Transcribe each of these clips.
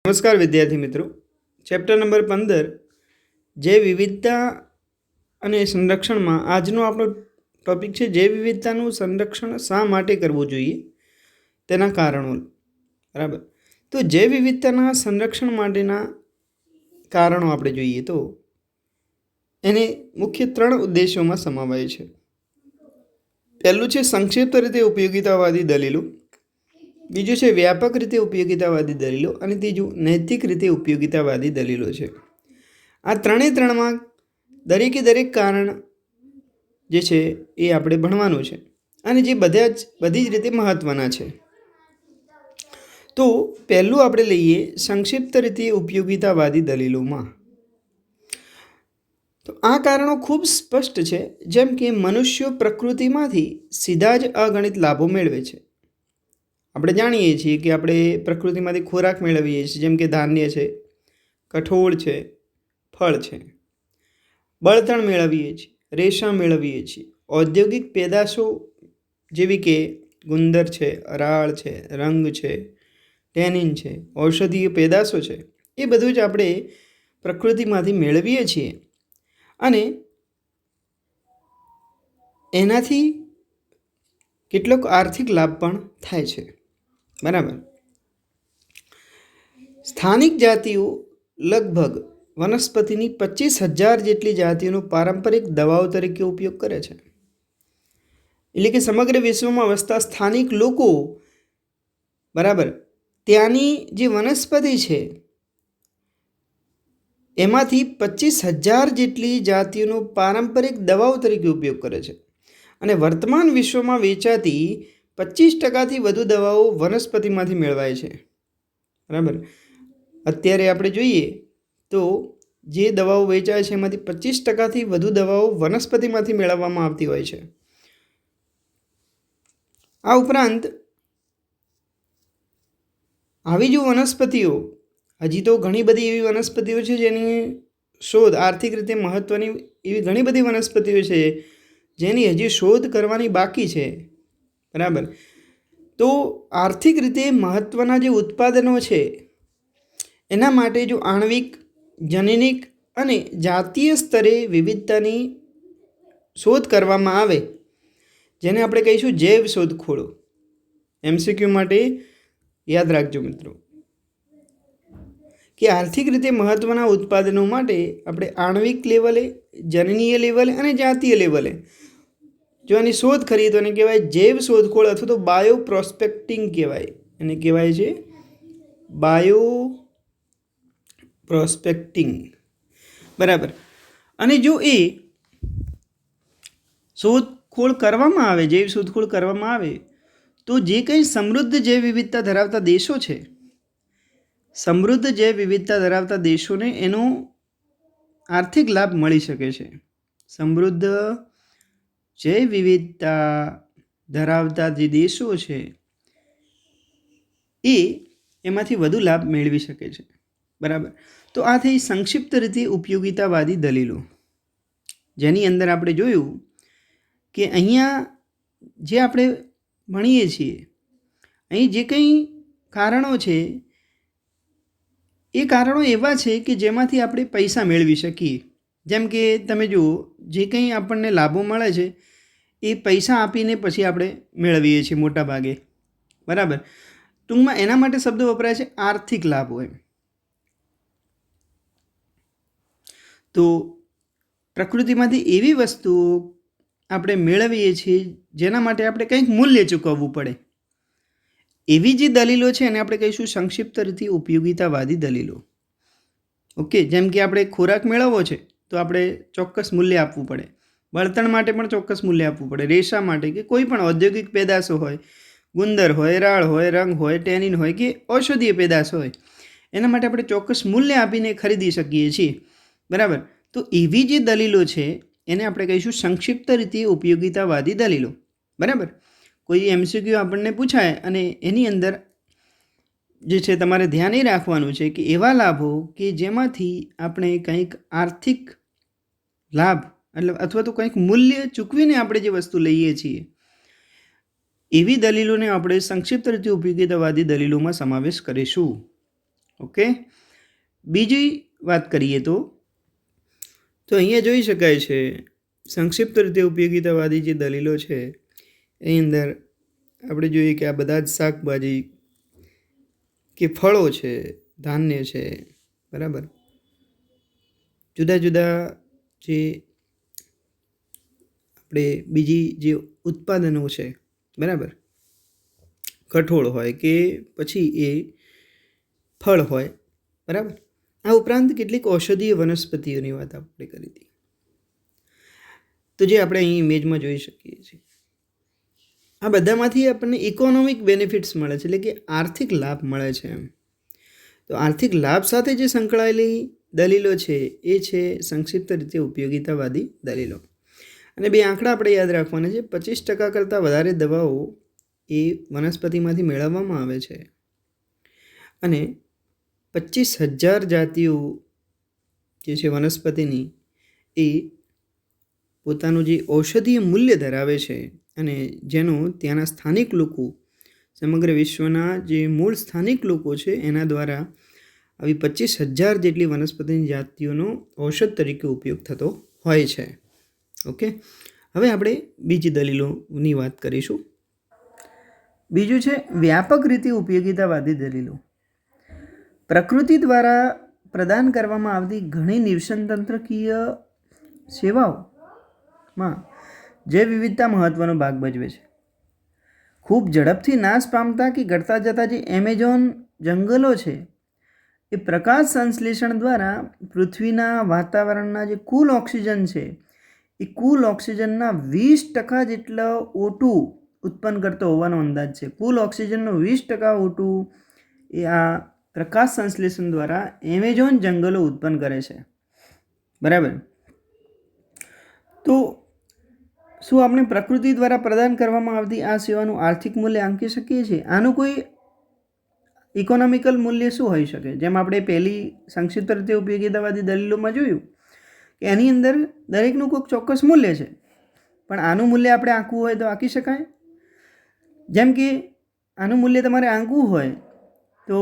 નમસ્કાર વિદ્યાર્થી મિત્રો, ચેપ્ટર નંબર 15 જૈવ વિવિધતા અને સંરક્ષણમાં આજનો આપણો ટોપિક છે જૈવ વિવિધતાનું સંરક્ષણ શા માટે કરવું જોઈએ તેના કારણો. બરાબર. તો જૈવ વિવિધતાના સંરક્ષણ માટેના કારણો આપણે જોઈએ તો એને મુખ્ય 3 ઉદ્દેશોમાં સમાવાય છે. પહેલું છે સંક્ષિપ્ત રીતે ઉપયોગિતાવાદી દલીલો, બીજું છે વ્યાપક રીતે ઉપયોગિતાવાદી દલીલો અને ત્રીજું નૈતિક રીતે ઉપયોગિતાવાદી દલીલો છે. આ ત્રણેમાં દરેક કારણ જે છે એ આપણે ભણવાનું છે અને જે બધી જ રીતે મહત્ત્વના છે. તો પહેલું આપણે લઈએ સંક્ષિપ્ત રીતે ઉપયોગિતાવાદી દલીલોમાં. તો આ કારણો ખૂબ સ્પષ્ટ છે, જેમ કે મનુષ્યો પ્રકૃતિમાંથી સીધા જ અગણિત લાભો મેળવે છે. આપણે જાણીએ છીએ કે આપણે પ્રકૃતિમાંથી ખોરાક મેળવીએ છીએ, જેમ કે ધાન્ય છે, કઠોળ છે, ફળ છે, બળતણ મેળવીએ છીએ, રેશમ મેળવીએ છીએ, ઔદ્યોગિક પેદાશો જેવી કે ગુંદર છે, અરાળ છે, રંગ છે, ટેનિન છે, ઔષધીય પેદાશો છે, એ બધું જ આપણે પ્રકૃતિમાંથી મેળવીએ છીએ અને એનાથી કેટલોક આર્થિક લાભ પણ થાય છે. બરાબર. સ્થાનિક જાતિઓ લગભગ વનસ્પતિની 25,000 જેટલી જાતિઓનો પારંપરિક દવાઓ તરીકે ઉપયોગ કરે છે. એટલે કે સમગ્ર વિશ્વમાં વસતા સ્થાનિક લોકો, બરાબર, ત્યાંની જે વનસ્પતિ છે એમાંથી 25,000 જેટલી જાતિઓનો પારંપરિક દવાઓ તરીકે ઉપયોગ કરે છે અને વર્તમાન વિશ્વમાં વેચાતી 25%થી વધુ દવાઓ વનસ્પતિમાંથી મેળવાય છે. બરાબર. અત્યારે આપણે જોઈએ તો જે દવાઓ વેચાય છે એમાંથી 25%થી વધુ દવાઓ વનસ્પતિમાંથી મેળવવામાં આવતી હોય છે. આ ઉપરાંત આવી જો વનસ્પતિઓ, હજી તો ઘણી બધી એવી વનસ્પતિઓ છે જેની શોધ આર્થિક રીતે મહત્ત્વની એવી ઘણી બધી વનસ્પતિઓ છે જેની હજી શોધ કરવાની બાકી છે. બરાબર. તો આર્થિક રીતે મહત્ત્વના જે ઉત્પાદનો છે એના માટે જો આણ્વિક, જનીનિક અને જાતીય સ્તરે વિવિધતાની શોધ કરવામાં આવે, જેને આપણે કહીશું જૈવ શોધખોળો. MCQ માટે યાદ રાખજો મિત્રો કે આર્થિક રીતે મહત્ત્વના ઉત્પાદનો માટે આપણે આણ્વિક લેવલે, જનનીય લેવલે અને જાતીય લેવલે જો એની શોધ કરીએ તો એને કહેવાય જૈવ શોધખોળ અથવા તો બાયો પ્રોસ્પેક્ટિંગ કહેવાય. એને કહેવાય છે બાયો પ્રોસ્પેક્ટિંગ. બરાબર. અને જો એ શોધખોળ કરવામાં આવે, જૈવ શોધખોળ કરવામાં આવે તો જે કંઈ સમૃદ્ધ જૈવ વિવિધતા ધરાવતા દેશો છે, સમૃદ્ધ જૈવ વિવિધતા ધરાવતા દેશોને એનો આર્થિક લાભ મળી શકે છે. સમૃદ્ધ જૈવ વિવિધતા ધરાવતા જે દેશો છે એ એમાંથી વધુ લાભ મેળવી શકે છે. બરાબર. તો આ થઈ સંક્ષિપ્ત રીતે ઉપયોગિતાવાદી દલીલો, જેની અંદર આપણે જોયું કે અહીંયા જે આપણે ભણીએ છીએ, અહીં જે કંઈ કારણો છે એ કારણો એવા છે કે જેમાંથી આપણે પૈસા મેળવી શકીએ. જેમ કે તમે જુઓ, જે કંઈ આપણને લાભો મળે છે એ પૈસા આપીને પછી આપણે મેળવીએ છીએ મોટા ભાગે. બરાબર. ટૂંકમાં એના માટે શબ્દ વપરાય છે આર્થિક લાભ હોય. તો પ્રકૃતિમાંથી એવી વસ્તુઓ આપણે મેળવીએ છીએ જેના માટે આપણે કંઈક મૂલ્ય ચૂકવવું પડે. એવી જે દલીલો છે એને આપણે કહીશું સંક્ષિપ્ત રીતે ઉપયોગિતાવાદી દલીલો. ઓકે. જેમ કે આપણે ખોરાક મેળવવો છે તો આપણે ચોક્કસ મૂલ્ય આપવું પડે. બળતણ માટે પણ ચોક્કસ મૂલ્ય આપવું પડે. રેશા માટે કે કોઈ પણ ઔદ્યોગિક પેદાશો હોય, ગુંદર હોય, રાળ હોય, રંગ હોય, ટેનિન હોય કે ઔષધીય પેદાશ હોય, એના માટે આપણે ચોક્કસ મૂલ્ય આપીને ખરીદી શકીએ છીએ. બરાબર. તો એવી જે દલીલો છે એને આપણે કહીશું સંક્ષિપ્ત રીતે ઉપયોગિતાવાદી દલીલો. બરાબર. કોઈ MCQ આપણને પૂછાય અને એની અંદર જે છે તમારે ધ્યાન એ રાખવાનું છે કે એવા લાભો કે જેમાંથી આપણે કંઈક આર્થિક લાભ એટલે અથવા તો કંઈક મૂલ્ય ચૂકવીને આપણે જે વસ્તુ લઈએ છીએ એવી દલીલોને આપણે સંક્ષિપ્ત રીતે ઉપયોગિતાવાદી દલીલોમાં સમાવેશ કરીશું. ઓકે, બીજી વાત કરીએ તો અહીંયા જોઈ શકાય છે સંક્ષિપ્ત રીતે ઉપયોગિતાવાદી જે દલીલો છે એની અંદર આપણે જોઈએ કે આ બધા જ શાકભાજી કે ફળો છે, ધાન્ય છે, બરાબર, જુદા જુદા જે આપણે બીજી જે ઉત્પાદનો છે, બરાબર, કઠોળ હોય કે પછી એ ફળ હોય, બરાબર, આ ઉપરાંત કેટલીક ઔષધીય વનસ્પતિઓની વાત આપણે કરી હતી, તો જે આપણે અહીં ઇમેજમાં જોઈ શકીએ છીએ. આ બધામાંથી આપણને ઇકોનોમિક બેનિફિટ્સ મળે છે, એટલે કે આર્થિક લાભ મળે છે એમ. તો આર્થિક લાભ સાથે જે સંકળાયેલી દલીલો છે એ છે સંક્ષિપ્ત રીતે ઉપયોગિતાવાદી દલીલો. અને બે આંકડા આપણે યાદ રાખવાના છે. 25% કરતાં વધારે દવાઓ એ વનસ્પતિમાંથી મેળવવામાં આવે છે અને 25,000 જાતિઓ જે છે વનસ્પતિની એ પોતાનું જે ઔષધીય મૂલ્ય ધરાવે છે અને જેનો ત્યાંના સ્થાનિક લોકો, સમગ્ર વિશ્વના જે મૂળ સ્થાનિક લોકો છે એના દ્વારા આવી 25,000 જેટલી વનસ્પતિની જાતિઓનો ઔષધ તરીકે ઉપયોગ થતો હોય છે. ઓકે, હવે આપણે બીજી દલીલોની વાત કરીશું. બીજું છે વ્યાપક રીતે ઉપયોગિતાવાદી દલીલો. પ્રકૃતિ દ્વારા પ્રદાન કરવામાં આવતી ઘણી નિવસનતંત્રકીય સેવાઓમાં જૈવ વિવિધતા મહત્ત્વનો ભાગ ભજવે છે. ખૂબ ઝડપથી નાશ પામતા કે ઘટતા જતા જે એમેઝોન જંગલો છે એ પ્રકાશ સંશ્લેષણ દ્વારા પૃથ્વીના વાતાવરણના જે કુલ ઓક્સિજન છે એ કુલ ઓક્સિજનના 20% જેટલો O2 ઉત્પન્ન કરતો હોવાનો અંદાજ છે. કુલ ઓક્સિજનનો 20% O2 એ આ પ્રકાશ સંશ્લેષણ દ્વારા એમેઝોન જંગલો ઉત્પન્ન કરે છે, બરાબર. તો શું આપણે પ્રકૃતિ દ્વારા પ્રદાન કરવામાં આવતી આ સેવાનું આર્થિક મૂલ્ય આંકી શકીએ છીએ? આનું કોઈ ઇકોનોમિકલ મૂલ્ય શું હોઈ શકે? જેમ આપણે પહેલી સંક્ષિપ્ત રીતે ઉપયોગિતાવાદી દલીલોમાં જોયું કે એની અંદર દરેકનું કોઈક ચોક્કસ મૂલ્ય છે, પણ આનું મૂલ્ય આપણે આંકવું હોય તો આંકી શકાય. જેમ કે આનું મૂલ્ય તમારે આંકવું હોય તો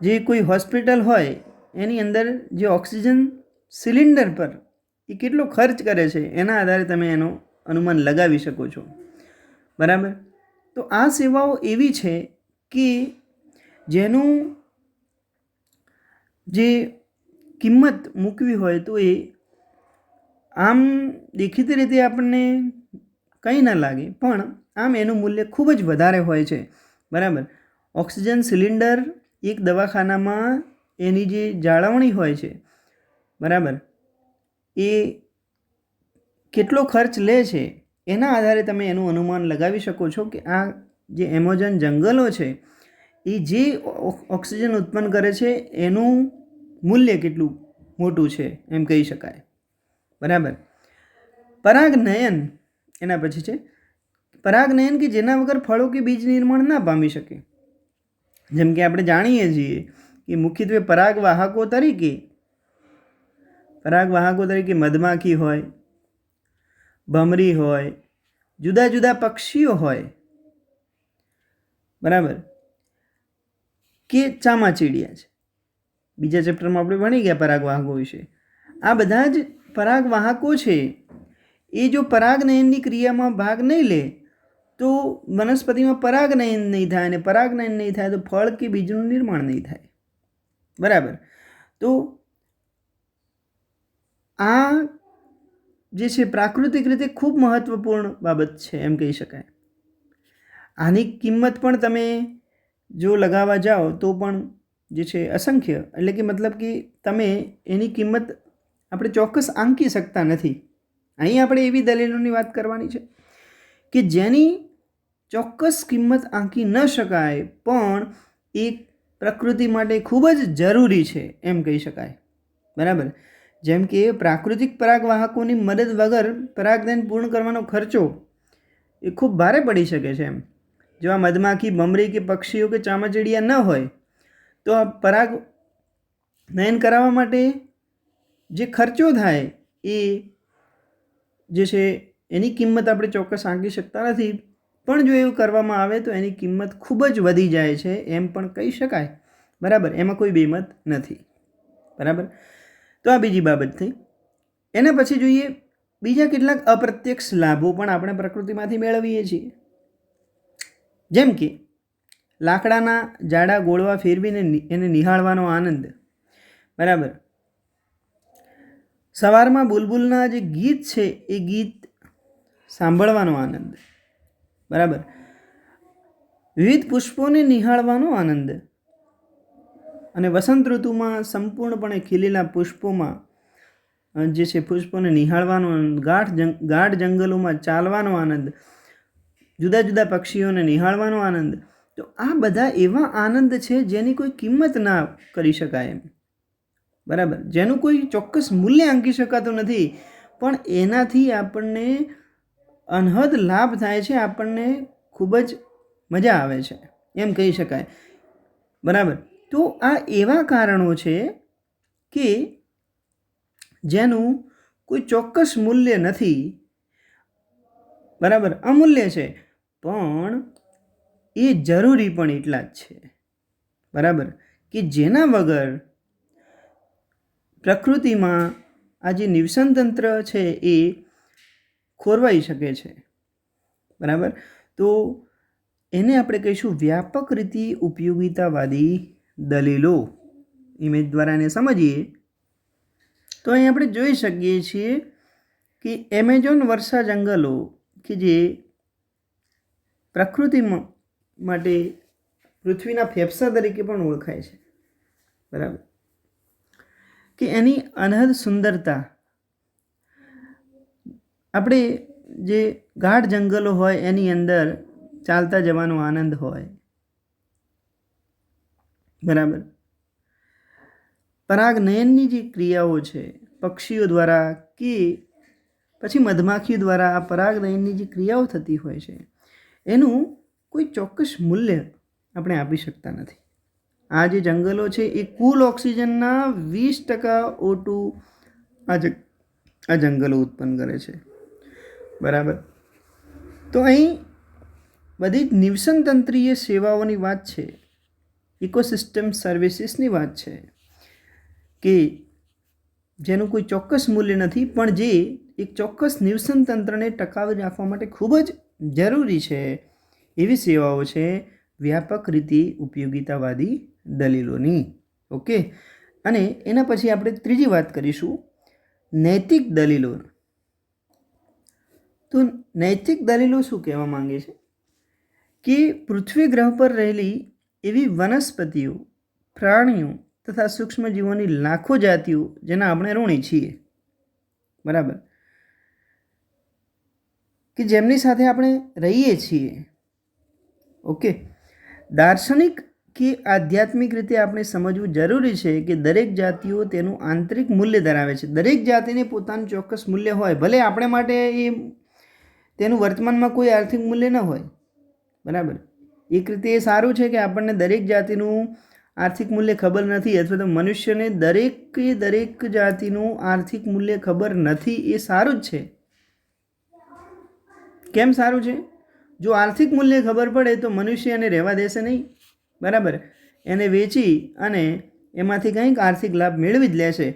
જે કોઈ હોસ્પિટલ હોય એની અંદર જે ઓક્સિજન સિલિન્ડર પર એ કેટલો ખર્ચ કરે છે એના આધારે તમે એનો અનુમાન લગાવી શકો છો, બરાબર. તો આ સેવાઓ એવી છે કે જેનું જે કિંમત મૂકવી હોય તો એ આમ દેખીતી રીતે આપણને કંઈ ના લાગે, પણ આમ એનું મૂલ્ય ખૂબ જ વધારે હોય છે, બરાબર. ઓક્સિજન સિલિન્ડર એક દવાખાનામાં એની જે જાળવણી હોય છે, બરાબર, એ કેટલો ખર્ચ લે છે એના આધારે તમે એનું અનુમાન લગાવી શકો છો કે આ જે એમેઝોન જંગલો છે એ જે ઓક્સિજન ઉત્પન્ન કરે છે એનું મૂલ્ય કેટલું મોટું છે એમ કહી શકાય, બરાબર. પરાગનયન એના પછી છે પરાગનયન કે જેના વગર ફળો કે બીજ નિર્માણ ના પામી શકે. જેમ કે આપણે જાણીએ છીએ કે મુખ્યત્વે પરાગવાહકો તરીકે મધમાખી હોય, ભમરી હોય, જુદા જુદા પક્ષીઓ હોય, બરાબર, કે ચામાચીડિયા છે. બીજા ચેપ્ટરમાં આપણે ભણી ગયા પરાગવાહકો વિશે. આ બધા જ પરાગવાહકો છે એ જો પરાગનયનની ક્રિયામાં ભાગ નહીં લે તો વનસ્પતિમાં પરાગનયન નહીં થાય, અને પરાગનયન નહીં થાય તો ફળ કે બીજનું નિર્માણ નહીં થાય, બરાબર. તો આ જે છે પ્રાકૃતિક રીતે ખૂબ મહત્ત્વપૂર્ણ બાબત છે એમ કહી શકાય. આની કિંમત પણ તમે જો લગાવવા જાઓ તો પણ જે છે અસંખ્ય, એટલે કે મતલબ કે તમે એની કિંમત આપણે ચોક્કસ આંકી શકતા નથી. અહીં આપણે એવી દલીલોની વાત કરવાની છે કે જેની ચોક્કસ કિંમત આંકી ન શકાય પણ એ પ્રકૃતિ માટે ખૂબ જ જરૂરી છે એમ કહી શકાય, બરાબર. જેમ કે પ્રાકૃતિક પરાગવાહકોની મદદ વગર પરાગનયન પૂર્ણ કરવાનો ખર્ચો એ ખૂબ ભારે પડી શકે છે એમ. જો આ મધમાખી, ભમરી કે પક્ષીઓ કે ચામાચીડિયા ન હોય તો આ પરાગનયન કરાવવા માટે જે ખર્ચો થાય એ જે છે એની કિંમત આપણે ચોક્કસ આંકી શકતા નથી, પણ જો એવું કરવામાં આવે તો એની કિંમત ખૂબ જ વધી જાય છે એમ પણ કહી શકાય, બરાબર, એમાં કોઈ બેમત નથી. બરાબર, તો આ બીજી બાબત થઈ. એના પછી જોઈએ બીજા કેટલાક અપ્રત્યક્ષ લાભો પણ આપણે પ્રકૃતિમાંથી મેળવીએ છીએ. જેમ કે લાકડાના જાડા ગોળવા ફેરવીને એને નિહાળવાનો આનંદ. બરાબર, સવારમાં બુલબુલના જે ગીત છે એ ગીત સાંભળવાનો આનંદ. બરાબર, વિવિધ પુષ્પોને નિહાળવાનો આનંદ. અને વસંત ઋતુમાં સંપૂર્ણપણે ખીલેલા પુષ્પોમાં જે છે પુષ્પોને નિહાળવાનો આનંદ, ગાઢ જંગલોમાં ચાલવાનો આનંદ, જુદા જુદા પક્ષીઓને નિહાળવાનો આનંદ. તો આ બધા એવા આનંદ છે જેની કોઈ કિંમત ના કરી શકાય એમ. બરાબર, જેનું કોઈ ચોક્કસ મૂલ્ય આંકી શકાતું નથી, પણ એનાથી આપણને અનહદ લાભ થાય છે, આપણને ખૂબ જ મજા આવે છે એમ કહી શકાય. બરાબર, તો આ એવા કારણો છે કે જેનું કોઈ ચોક્કસ મૂલ્ય નથી. બરાબર, અમૂલ્ય છે, પણ એ જરૂરી પણ એટલા જ છે. બરાબર, કે જેના વગર પ્રકૃતિમાં આ જે નિવસન તંત્ર છે એ ખોરવાઈ શકે છે. બરાબર, તો એને આપણે કહીશું વ્યાપક રીતે ઉપયોગિતાવાદી દલીલો. ઇમેજ દ્વારા એને સમજીએ તો અહીં આપણે જોઈ શકીએ છીએ કે એમેઝોન વર્ષા જંગલો કે જે પ્રકૃતિ માટે પૃથ્વીના ફેફસા તરીકે પણ ઓળખાય છે. બરાબર, કે એની અનહદ સુંદરતા, આપણે જે ગાઢ જંગલો હોય એની અંદર ચાલતા જવાનો આનંદ હોય. બરાબર, પરાગનયનની જે ક્રિયાઓ છે પક્ષીઓ દ્વારા કે પછી મધમાખીઓ દ્વારા આ પરાગનયનની જે ક્રિયાઓ થતી હોય છે એનું કોઈ ચોક્કસ મૂલ્ય આપણે આપી શકતા નથી. આ જે જંગલો છે એ કુલ ઓક્સિજનના 20% O2 આ જંગલો ઉત્પન્ન કરે છે. બરાબર, તો અહીં બધી જ નિવસન તંત્રીય સેવાઓની વાત છે, ઇકોસિસ્ટમ સર્વિસીસની વાત છે કે જેનું કોઈ ચોક્કસ મૂલ્ય નથી, પણ જે એક ચોક્કસ નિવસન તંત્રને ટકાવી રાખવા માટે ખૂબ જ જરૂરી છે એવી સેવાઓ છે વ્યાપક રીતે ઉપયોગિતાવાદી દલીલોની. ઓકે, અને એના પછી આપણે ત્રીજી વાત કરીશું નૈતિક દલીલો. તો નૈતિક દલીલો શું કહેવા માંગે છે કે પૃથ્વી ગ્રહ પર રહેલી એવી વનસ્પતિઓ, પ્રાણીઓ તથા સૂક્ષ્મજીવોની લાખો જાતિઓ જેના આપણે ઋણી છીએ. બરાબર, કે જેમની સાથે આપણે રહીએ છીએ. ઓકે, દાર્શનિક કે આધ્યાત્મિક રીતે આપણે સમજવું જરૂરી છે કે દરેક જાતિઓ તેનું આંતરિક મૂલ્ય ધરાવે છે. દરેક જાતિને પોતાનું ચોક્કસ મૂલ્ય હોય, ભલે આપણે માટે એ તેનું વર્તમાનમાં કોઈ આર્થિક મૂલ્ય ન હોય. બરાબર, એક રીતે એ સારું છે કે આપણને દરેક જાતિનું આર્થિક મૂલ્ય ખબર નથી, અથવા તો મનુષ્યને દરેક જાતિનું આર્થિક મૂલ્ય ખબર નથી. એ સારું જ છે. કેમ સારું છે? જો આર્થિક મૂલ્ય ખબર પડે તો મનુષ્ય એને રહેવા દેશે નહીં. બરાબર, એને વેચી અને એમાંથી કંઈક આર્થિક લાભ મેળવી જ લેશે.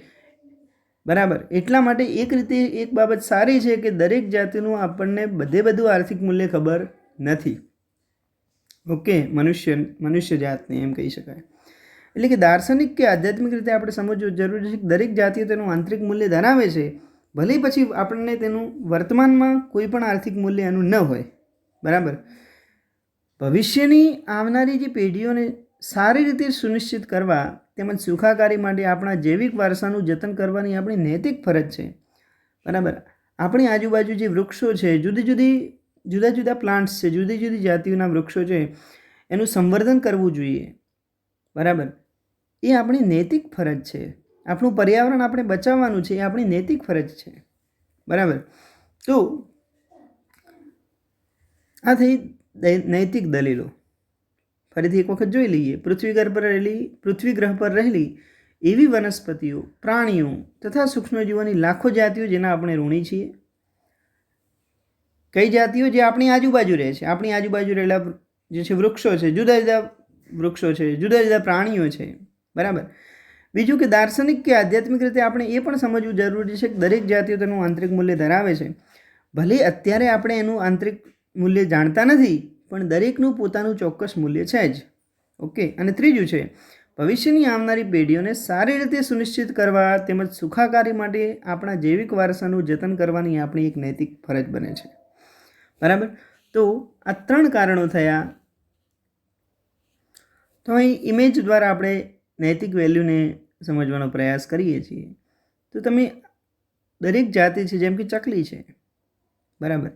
બરાબર, એટલા માટે એક રીતે એક બાબત સારી છે કે દરેક જાતિનું આપણને બધું આર્થિક મૂલ્ય ખબર નથી. ઓકે, મનુષ્ય જાતને એમ કહી શકાય. એટલે કે દાર્શનિક કે આધ્યાત્મિક રીતે આપણે સમજવું જરૂરી છે કે દરેક જાતિઓ તેનું આંતરિક મૂલ્ય ધરાવે છે, ભલે પછી આપણને તેનું વર્તમાનમાં કોઈ પણ આર્થિક મૂલ્ય એનું ન હોય. બરાબર, ભવિષ્યની આવનારી જે પેઢીઓને સારી રીતે સુનિશ્ચિત કરવા તેમજ સુખાકારી માટે આપણા જૈવિક વારસાનું જતન કરવાની આપણી નૈતિક ફરજ છે. બરાબર, આપણી આજુબાજુ જે વૃક્ષો છે, જુદા જુદા પ્લાન્ટ્સ છે, જુદી જુદી જાતિઓના વૃક્ષો છે, એનું સંવર્ધન કરવું જોઈએ. બરાબર, એ આપણી નૈતિક ફરજ છે. આપણું પર્યાવરણ આપણે બચાવવાનું છે, એ આપણી નૈતિક ફરજ છે. બરાબર, તો આ થઈ નૈતિક દલીલો. ફરીથી એક વખત જોઈ લઈએ. પૃથ્વી ગ્રહ પર રહેલી એવી વનસ્પતિઓ, પ્રાણીઓ તથા સૂક્ષ્મજીવોની લાખો જાતિઓ જેના આપણે ઋણી છીએ. કઈ જાતિઓ? જે આપણી આજુબાજુ રહે છે. આપણી આજુબાજુ રહેલા જે છે વૃક્ષો છે, જુદા જુદા વૃક્ષો છે, જુદા જુદા પ્રાણીઓ છે, બરાબર. બીજું કે દાર્શનિક કે આધ્યાત્મિક રીતે આપણે એ પણ સમજવું જરૂરી છે કે દરેક જાતિઓ તેનું આંતરિક મૂલ્ય ધરાવે છે. ભલે અત્યારે આપણે એનું આંતરિક મૂલ્ય જાણતા નથી, પણ દરેકનું પોતાનું ચોક્કસ મૂલ્ય છે જ. ઓકે. અને ત્રીજું છે ભવિષ્યની આવનારી પેઢીઓને સારી રીતે સુનિશ્ચિત કરવા તેમજ સુખાકારી માટે આપણા જૈવિક વારસાનું જતન કરવાની આપણી એક નૈતિક ફરજ બને છે, બરાબર. તો આ 3 કારણો થયા. તો અહીં ઇમેજ દ્વારા આપણે નૈતિક વેલ્યુને સમજવાનો પ્રયાસ કરીએ છીએ. તો તમે દરેક જાતિ છે, જેમ કે ચકલી છે, બરાબર,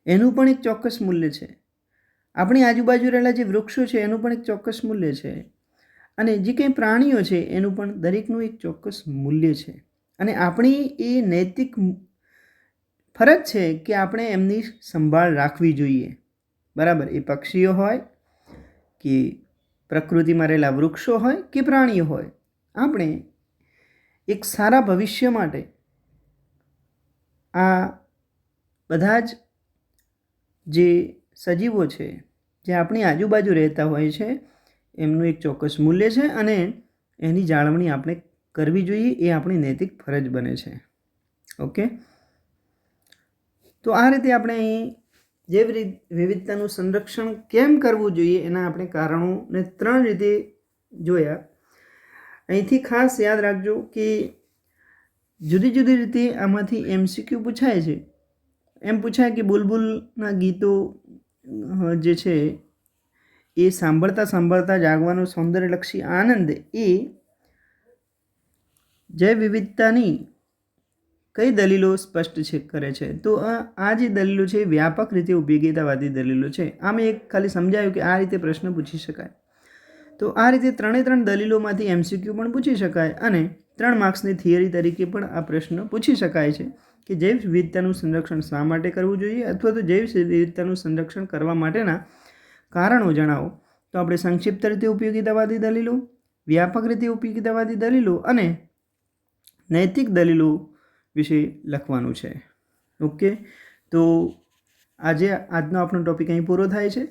એનું પણ એક ચોક્કસ મૂલ્ય છે. આપણી આજુબાજુ રહેલા જે વૃક્ષો છે એનું પણ એક ચોક્કસ મૂલ્ય છે. અને જે કંઈ પ્રાણીઓ છે એનું પણ દરેકનું એક ચોક્કસ મૂલ્ય છે. અને આપણી એ નૈતિક ફરજ છે કે આપણે એમની સંભાળ રાખવી જોઈએ, બરાબર. એ પક્ષીઓ હોય કે પ્રકૃતિમાં રહેલા વૃક્ષો હોય કે પ્રાણીઓ હોય, આપણે એક સારા ભવિષ્ય માટે આ બધા જ જે સજીવો છે જે આપણી આજુબાજુ રહેતા હોય છે એમનું એક ચોક્કસ મૂલ્ય છે અને એની જાળવણી આપણે કરવી જોઈએ. એ આપણી નૈતિક ફરજ બને છે. ઓકે. તો આ રીતે આપણે અહીં જૈવ વિવિધતાનું સંરક્ષણ કેમ કરવું જોઈએ એના આપણે કારણોને 3 રીતે જોયા. અહીંથી ખાસ યાદ રાખજો કે જુદી જુદી રીતે આમાંથી MCQ પૂછાય છે. એમ પૂછાય કે બુલબુલના ગીતો જે છે એ સાંભળતા સાંભળતા જાગવાનો સૌંદર્યલક્ષી આનંદ એ જૈવ વિવિધતાની કઈ દલીલો સ્પષ્ટ કરે છે. તો આ જે દલીલો છે વ્યાપક રીતે ઉપયોગિતાવાદી દલીલો છે. આ મેં એક ખાલી સમજાવ્યું કે આ રીતે પ્રશ્ન પૂછી શકાય. તો આ રીતે 3 દલીલોમાંથી MCQ પણ પૂછી શકાય અને 3 માર્ક્સની થિયરી તરીકે પણ આ પ્રશ્ન પૂછી શકાય છે કે જૈવ વિવિધતાનું સંરક્ષણ શા માટે કરવું જોઈએ અથવા તો જૈવ વિવિધતાનું સંરક્ષણ કરવા માટેના કારણો જણાવો. તો આપણે સંક્ષિપ્ત રીતે ઉપયોગિતાવાદી દલીલો, વ્યાપક રીતે ઉપયોગિતાવાદી દલીલો અને નૈતિક દલીલો વિશે લખવાનું છે. ઓકે. તો આજનો આપણો ટૉપિક અહીં પૂરો થાય છે.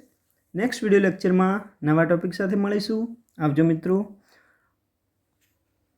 નેક્સ્ટ વિડીયો લેક્ચરમાં નવા ટૉપિક સાથે મળીશું. આવજો મિત્રો.